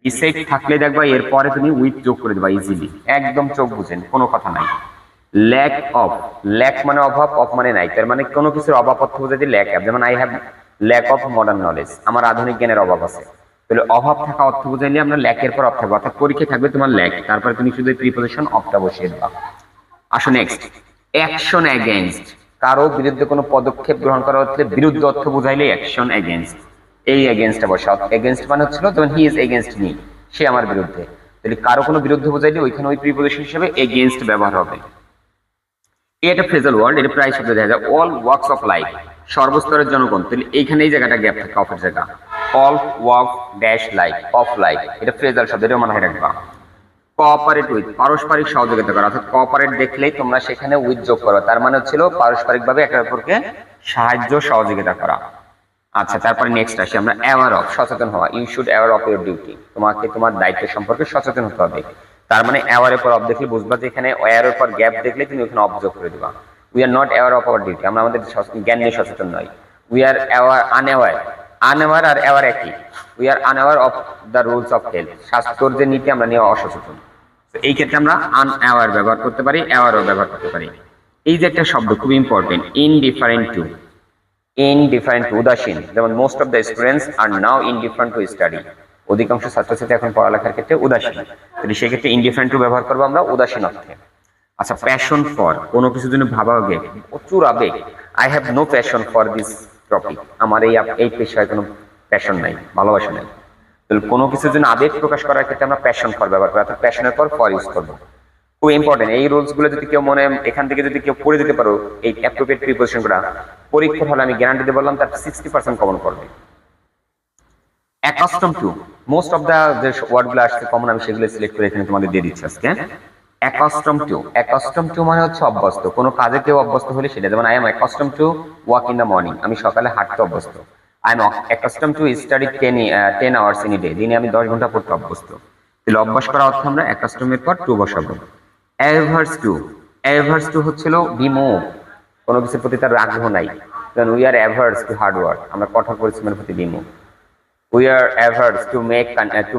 Beset থাকলে দেখবা এরপরে তুমি উইথ যোগ করে দেবা ইজিলি, একদম চোখ বুঝেন, কোনো কথা নাই। ল্যাক অফ, ল্যাক মানে অভাব, অফ মানে নাই, তার মানে কোনো কিছুর অভাব অর্থ বোঝায় ল্যাক অফ। যেমন I have lack of modern knowledge, আমার আধুনিক জ্ঞানের অভাব আছে। তাহলে অভাব থাকা অর্থ বুঝাইলে আমরা ল্যাকের পর অফ থাকবো, অর্থাৎ পরীক্ষায় থাকবে তোমার ল্যাক, তারপরে তুমি শুধু প্রিপোজিশন অফটা বসিয়ে দেবা। আসো নেক্সট, অ্যাকশন এগেইনস্ট, কারো বিরুদ্ধে কোনো পদক্ষেপ গ্রহণ করা হচ্ছে, বিরুদ্ধ অর্থ বুঝাইলে অ্যাকশন এগেইনস্ট, এই এগেইনস্টটা বসা। এগেইনস্ট মানে হচ্ছিল যেমন হি ইজ এগেইনস্ট মি, সে আমার বিরুদ্ধে, তাহলে কারো কোনো বিরুদ্ধে বুঝাইলে ওইখানে ওই প্রিপোজিশন হিসেবে এগেইনস্ট ব্যবহার হবে। এটা ফ্রেজাল ওয়ার্ড, এটা প্রায় শব্দ দেখা যায়। অল ওয়ার্কস অফ লাইফ, সর্বস্তরের জনগণ, তাহলে এইখানে এই জায়গাটা গ্যাপ থাকে, অফের জায়গা। All work dash life, of life, এটা ফ্রেজাল শব্দ, এটা মনে রাখবা। কোঅপারেট উইথ, পারস্পরিক সহযোগিতা করা, অর্থাৎ কোঅপারেট দেখলেই তোমরা সেখানে উইথ যোগ করো, তার মানে হচ্ছিল পারস্পরিকভাবে একে অপরকে সাহায্য সহযোগিতা করা। আচ্ছা, তারপরে নেক্সট আসি আমরা, অ্যাওয়ার অফ, সচেতন হওয়া। You should aware of your duty, তোমাকে তোমার দায়িত্ব সম্পর্কে সচেতন হতে হবে। তার মানে অ্যাওয়ারের পর অফ দেখলে বুঝবা যে এখানে ওয়ারের পর গ্যাপ দেখলে তুমি ওখানে অফ যোগ করে দিবা। We are not aware of our duty, আমরা আমাদের জ্ঞান নিয়ে সচেতন নই। উই আর আনঅ্যাওয়ার, আনঅ্যাওয়ার আর অ্যাওয়ার একই। We are unaware of the rules of health, স্বাস্থ্যর যে নীতি আমরা নিয়ে অসচেতন। এই ক্ষেত্রে আমরা আনঅ্যাওয়ার ব্যবহার করতে পারি, অ্যাওয়ারও ব্যবহার করতে পারি। এই যে একটা শব্দ খুব important, indifferent to, indifferent to, উদাসীন। যেমন most of the students are now indifferent to study, অধিকাংশ ছাত্রছাত্রী এখন পড়ালেখার ক্ষেত্রে উদাসীন, তাহলে সেক্ষেত্রে ইনডিফারেন্ট টু ব্যবহার করবো আমরা উদাসীন অর্থে। আচ্ছা, প্যাশন ফর, কোনো কিছু জন্য ভাবা আবেগ, প্রচুর আবেগ। I have no passion for this topic, আমার এই পেশায় কোনো প্যাশন নাই, ভালোবাসা নাই। তাহলে কোনো কিছুর জন্য আবেগ প্রকাশ করার ক্ষেত্রে আমরা প্যাশন ফর ব্যবহার করি, অর্থাৎ প্যাশনের পর ফর ইউজ করবো। খুব ইম্পর্টেন্ট, এই রুলস গুলো যদি কেউ মনে এখান থেকে যদি কেউ পড়ে দিতে পারো, এই অ্যাপ্রোপ্রিয়েট প্রিপোজিশন গুলো, পরীক্ষার হলে আমি গ্যারান্টি দিয়ে বললাম তার 60% কমন করবে। Accustom to, most of the যে ওয়ার্ড গুলো আসছে কমন, আমি সেগুলো সিলেক্ট করে এখানে তোমাদের দিয়ে দিচ্ছি আজকে। অ্যাকাস্টম টু, অ্যাকাস্টম টু মানে হচ্ছে অভ্যস্ত, কোনো কাজে কেউ অভ্যস্ত হলে সেটা। যেমন I am accustom two walk in the morning, আমি সকালে হাঁটতে অভ্যস্ত। I am accustom to study 10 hours in a day, দিনে আমি 10 ঘন্টা পড়তে অভ্যস্ত। তাহলে অভ্যাস করা অর্থ আমরা অ্যাকাস্টমের পর টু বসাবো। অ্যাভার্স টু, অ্যাভার্স টু হচ্ছিল বিমুখ, কোনো কিছুর প্রতি তার আগ্রহ নাই। কারণ we are averse to hard work, আমরা কঠোর পরিশ্রমের প্রতি বিমুখ। We are averse to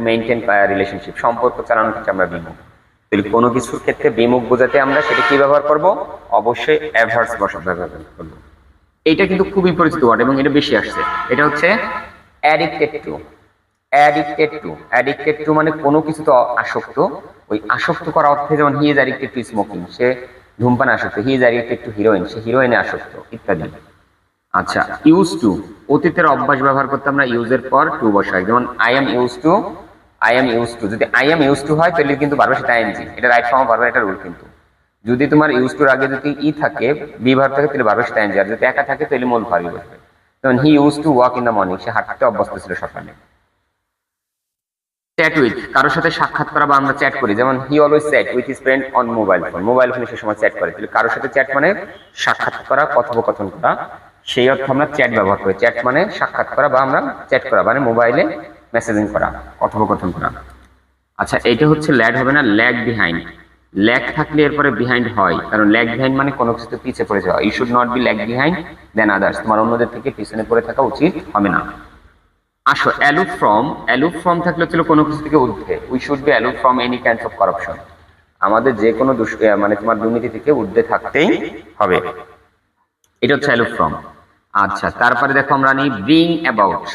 maintain relationship, সম্পর্ক চালানোর ক্ষেত্রে আমরা বিমুখ। তাহলে কোনো কিছুর ক্ষেত্রে বিমুখ বোঝাতে আমরা সেটা কি ব্যবহার করব, অবশ্যই অ্যাভার্স ব্যবহার করব। এইটা কিন্তু খুবই পরিচিত ওয়ার্ড এবং এটা বেশি আসছে। এটা হচ্ছে addicted to, addicted to, addicted to মানে কোনো কিছু তো আসক্ত, ওই আসক্ত করা অর্থে, যেমন he is addicted to smoking, সে ধূমপানে আসক্ত। He is addicted to heroin, সে হিরোইনে আসক্ত, ইত্যাদি। আচ্ছা, ইউজ টু, অতীতের অভ্যাস ব্যবহার করতে আমরা ইউজের পর টু বসাই। যেমন I am use to, I am use to, যদি আই এম ইউজ টু হয় তাহলে কিন্তু ভার্বের সাথে আইএনজি, এটা রাইট ফর্ম ভার্বের একটা রুল। কিন্তু যদি তোমার ইউজ টুর আগে যদি ই থাকে, বি ভার্ব থাকে, তাহলে ভার্বের সাথে আইএনজি, আর যদি একা থাকে তাহলে মূল ভার্বই বসবে। যেমন he use to walk in the morning, সে হাঁটতে অভ্যস্ত ছিল সকালে। চ্যাট উইথ, কারোর সাথে সাক্ষাৎ করা বা আমরা চ্যাট করি। যেমন he always chat with his friend on mobile phone, mobile ফোনে সে সময় চ্যাট করে। তাহলে কারোর সাথে চ্যাট মানে সাক্ষাৎ করা, কথোপকথন করা, সেই অর্থে আমরা চ্যাট ব্যবহার করি। চ্যাট মানে সাক্ষাৎ করা বা আমরা চ্যাট করা, মানে মোবাইলে মেসেজিং করা, কথোপকথন করা। আচ্ছা, এইটা হচ্ছে ল্যাড হবে না, ল্যাগ বিহাইন্ড। ল্যাগ থাকলে এরপরে বিহাইন্ড হয়, কারণ ল্যাগ বিহাইন্ড মানে কোনো কিছু পিছিয়ে পড়ে যাওয়া। You should not be lag behind then others, তোমার অন্যদের থেকে পিছনে পড়ে থাকা উচিত হবে না। আসো, অ্যালুফ ফ্রম, অ্যালুফ ফ্রম থাকলে হচ্ছিল কোনো কিছু থেকে ঊর্ধ্বে। We should be aloof from any kinds of corruption, আমাদের যে কোনো মানে তোমার দুর্নীতি থেকে ঊর্ধ্বে থাকতেই হবে, এটা হচ্ছে অ্যালুফ ফ্রম। আচ্ছা, তারপরে দেখো আমরা নিই bring about.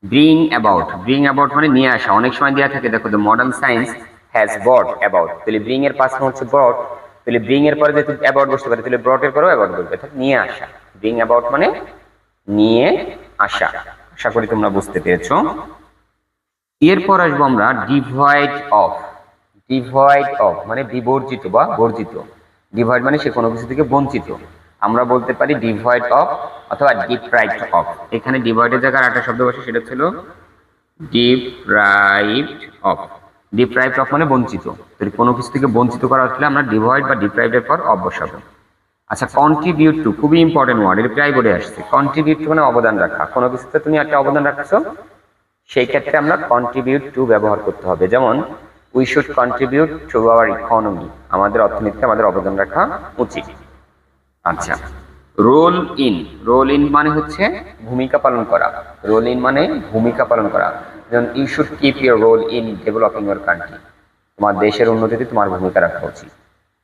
Bring about, bring about মানে নিয়ে আসা, অনেক সময় দেওয়া থাকে, দেখো the modern science has brought about, তাহলে ব্রিং এর পাশ হচ্ছে ব্রট, তাহলে ব্রিং এর পরে যেহেতু অ্যাবাউট বসতে পারে, তাহলে ব্রট এর পরেও অ্যাবাউট বলবে, অর্থাৎ নিয়ে আসা। ব্রিং অ্যাবাউট মানে নিয়ে আসা, আশা করি তোমরা বুঝতে পেরেছো। এরপর আসবো আমরা ডিভয়েড অফ। ডিভয়েড অফ মানে বিবর্জিত বা বর্জিত। ডিভয়েড মানে সে কোনো কিছু থেকে বঞ্চিত, আমরা বলতে পারি ডিভয়েড অফ অথবা ডিপ্রাইভড অফ। এখানে ডিভয়েডের জায়গায় একটা শব্দ বসে, সেটা ছিল ডিপ্রাইভড অফ। ডিপ্রাইভড অফ মানে বঞ্চিত, তাহলে কোনো কিছু থেকে বঞ্চিত করা হলে আমরা ডিভয়েড বা ডিপ্রাইভডের পর অফ বসাবো। আচ্ছা, কন্ট্রিবিউট টু, খুবই ইম্পর্টেন্ট ওয়ার্ড, এটা প্রায় বোর্ডে আসছে। কন্ট্রিবিউট টু মানে অবদান রাখা, কোনো কিছুতে তুমি একটা অবদান রাখছো, সেই ক্ষেত্রে আমরা কন্ট্রিবিউট টু ব্যবহার করতে হবে। যেমন we should contribute to our economy, আমাদের অর্থনীতিতে আমাদের অবদান রাখা উচিত। আচ্ছা, রোল ইন, রোল ইন মানে হচ্ছে ভূমিকা পালন করা। রোল ইন মানে ভূমিকা পালন করা। যেমন you should keep your role in developing your country, তোমার দেশের উন্নতিতে তোমার ভূমিকা রাখা উচিত।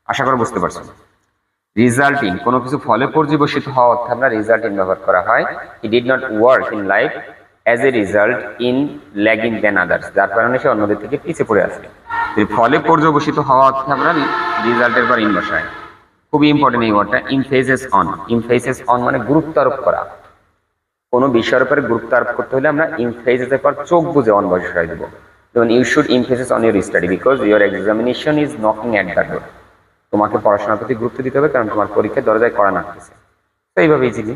আশা করা বুঝতে পারছো। রিজাল্টিং, কোনো কিছু ফলে পর্যবসিত হওয়া অর্থে আমরা রিজাল্টিং ব্যবহার করা হয়। He did not work in life as a result in lagging then others, যার কারণে সে অন্যদের থেকে পিছিয়ে পড়ে আছে। ফলে পর্যবসিত হওয়া অর্থে আমরা রিজাল্টের পর ইন বসাই। খুবই ইম্পর্টেন্ট এই ওয়ার্ডটা, ইমফেসিস অন। ইমফেসিস অন মানে গুরুত্ব আরোপ করা। কোনো বিষয়ের উপরে গুরুত্ব আরোপ করতে হলে আমরা ইমফেসিসের পর চোখ বুঝে অন বসাই দেবো। যেমন you should emphasis on your study because your examination is knocking at the door. তোমাকে পড়াশোনার প্রতি গুরুত্ব দিতে হবে কারণ তোমার পরীক্ষার দরজায় করা নাড়তেছে। তো এইভাবে ইজিলি।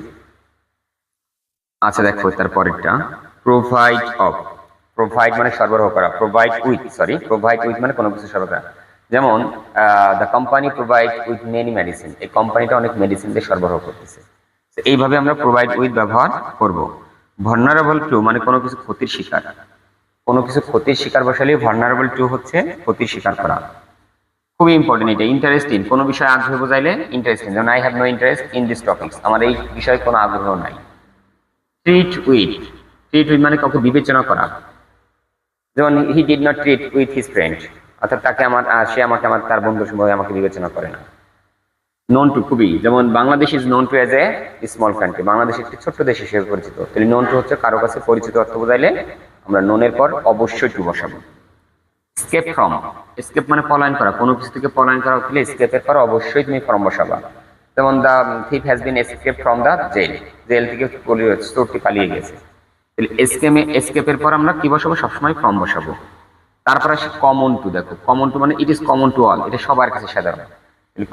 আচ্ছা দেখো তারপরেরটা, প্রোভাইড অফ। প্রোভাইড মানে সরবরাহ করা, প্রোভাইড উইথ মানে কোনো কিছু সরবরাহ। যেমন the company provide with many medicine, এই কোম্পানিটা অনেক মেডিসিন দিয়ে সরবরাহ করতেছে। এইভাবে আমরা প্রোভাইড উইথ ব্যবহার করব। ভালনারেবল টু মানে কোনো কিছু ক্ষতির শিকার, কোনো কিছু ক্ষতির শিকার বসালে ভালনারেবল টু হচ্ছে ক্ষতির শিকার করা। খুবই ইম্পর্টেন্ট এটা। ইন্টারেস্টিং, কোনো বিষয়ে আগ্রহ বোঝাইলে ইন্টারেস্টিং, যেমন I have no interest in this topics, আমার এই বিষয়ে কোনো আগ্রহ নাই। ট্রিট উইথ মানে কাউকে বিবেচনা করা, যেমন হি did not treat with his friend, অর্থাৎ সে আমাকে তার বন্ধুর সঙ্গে আমাকে বিবেচনা করে না। নোন টু, খুবই, যেমন Bangladesh is known to as a small country, Bangladesh একটি ছোট্ট দেশ হিসেবে পরিচিত। তাহলে নোন টু হচ্ছে কারো কাছে পরিচিত অর্থ বোঝাইলে আমরা নোনের পর অবশ্যই টু বসাবো। স্কেপ ফ্রম, স্কেপ মানে পলায়ন করা, কোনো কিছু থেকে পলায়ন করা হলে স্কেপের পর অবশ্যই তুমি ফ্রম বসাবা। যেমন the thief has been escape from the jail, jail থেকে চোরটি পালিয়ে গেছে। তাহলে এসকেপের পর আমরা কি বসাবো, সবসময় ফ্রম বসাবো। তারপর আসে কমন টু। দেখো কমন টু মানে it is common to all, এটা সবার কাছে সাধারণ।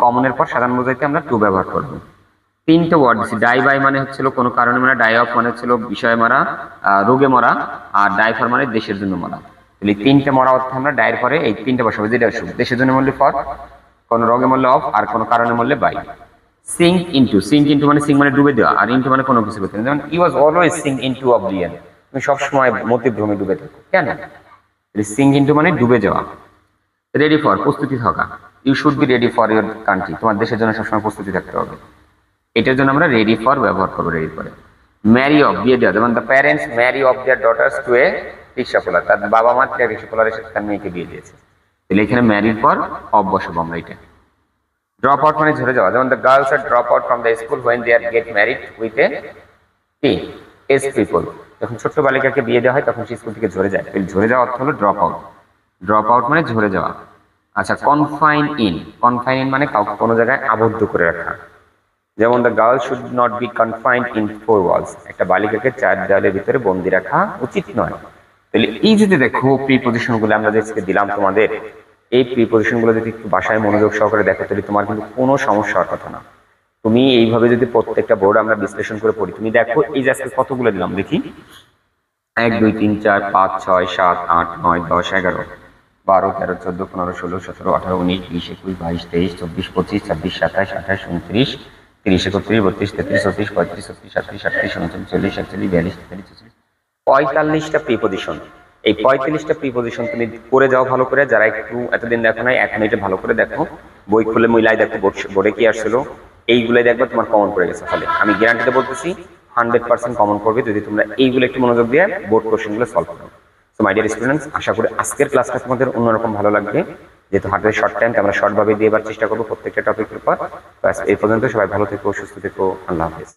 কমনের পর সাধারণ বোঝাইতে আমরা টু ব্যবহার করবো। তিনটে ওয়ার্ড দিচ্ছি। ডাই বাই মানে হচ্ছিল কোনো কারণে মারা, ডাই অফ মানে হচ্ছিল বিষয়ে মরা, রোগে মরা, আর ডাই ফর মানে দেশের জন্য মরা। তাহলে তিনটে মরা অর্থে আমরা ডায়ের পরে এই তিনটে বসাবো, যেটা দেশের জন্য মরলে ফর, কোনো রোগে মরলে অফ, আর কোনো কারণে মরলে বাই। সিঙ্ক ইনটু মানে সিঙ্ক মানে ডুবে দেওয়া, আর ইনটু মানে কোনো কিছু করতে, যেমন he was always sink into oblivion, তুমি সবসময় মতিভ্রমে ডুবে থাকো। কেন? সিঙ্ক ইনটু মানে ডুবে যাওয়া। রেডি ফর, প্রস্তুতি থাকা, you should be ready for your country, তোমার দেশের জন্য সবসময় প্রস্তুতি থাকতে হবে। এটার জন্য আমরা রেডি ফর ব্যবহার করবো। রেডি ফরে ম্যারি অফ, বিয়ে দেওয়া, যেমন the parents marry off their daughters to a rickshaw puller, তার বাবা মা রিক্সা পোলারের সাথে তার মেয়েকে বিয়ে দিয়েছে। তাহলে এখানে ম্যারির পর অফ বসাবো আমরা। এটা ড্রপ আউট মানে ঝরে যাওয়া, যেমন the girls are drop out from the school when they are get married with a age people, যখন ছোট্ট বালিকাকে বিয়ে দেওয়া হয় তখন সে স্কুল থেকে ঝরে যায়। ঝরে যাওয়া অর্থ হলো ড্রপ আউট। ড্রপ আউট মানে ঝরে যাওয়া। আচ্ছা কনফাইন ইন মানে কাউকে কোনো জায়গায় আবদ্ধ করে রাখা, যেমন the girl should not B confined in four walls, একটা বালিকাকে চার দেওয়ালের ভিতরে বন্দি রাখা উচিত নয়। তাহলে এই যদি দেখো প্রিপজিশন গুলো আমরা যে দিলাম তোমাদের, এই প্রিপজিশন গুলো যদি একটু বাসায় মনোযোগ সহকারে দেখো তাহলে তোমার কিন্তু কোনো সমস্যা হওয়ার কথা না। তুমি এইভাবে যদি প্রত্যেকটা বোর্ড আমরা বিশ্লেষণ করে পড়ি, তুমি দেখো এই যে আজকে কতগুলো দিলাম দেখি, 1 2 3 4 5 6 7 8 9 10 11 12 13 14 15 16 17 18 19 20 21 22 23 24 25 26 27 28 29 30 31 32 33 34 35 36 37 38 39 40 41 42 43 45টা প্রিপজিশন। এই 45টা প্রিপজিশন তুমি করে যাও ভালো করে, যারা একটু এতদিন দেখো নাই এখন এটা ভালো করে দেখো, বই খুলে মিলাই দেখো বোর্ডে কি আসছিল, এইগুলাই দেখবে তোমার কমন পড়ে গেছে। ফলে আমি গ্যারান্টিতে বলতেছি 100% কমন পড়বে যদি তোমরা এইগুলো একটু মনোযোগ দিয়ে বোর্ড কোশ্চেনগুলো সলভ করো। সো মাই ডিয়ার স্টুডেন্টস, আশা করি আজকের ক্লাসটা তোমাদের অন্যরকম ভালো লাগবে, যেহেতু হাতে শর্ট টাইম আমরা শর্টভাবে দিয়ে এবার চেষ্টা করবো প্রত্যেকটা টপিকের উপর। এই পর্যন্ত সবাই ভালো থেকো, সুস্থ থেকো, আল্লাহ হাফেজ।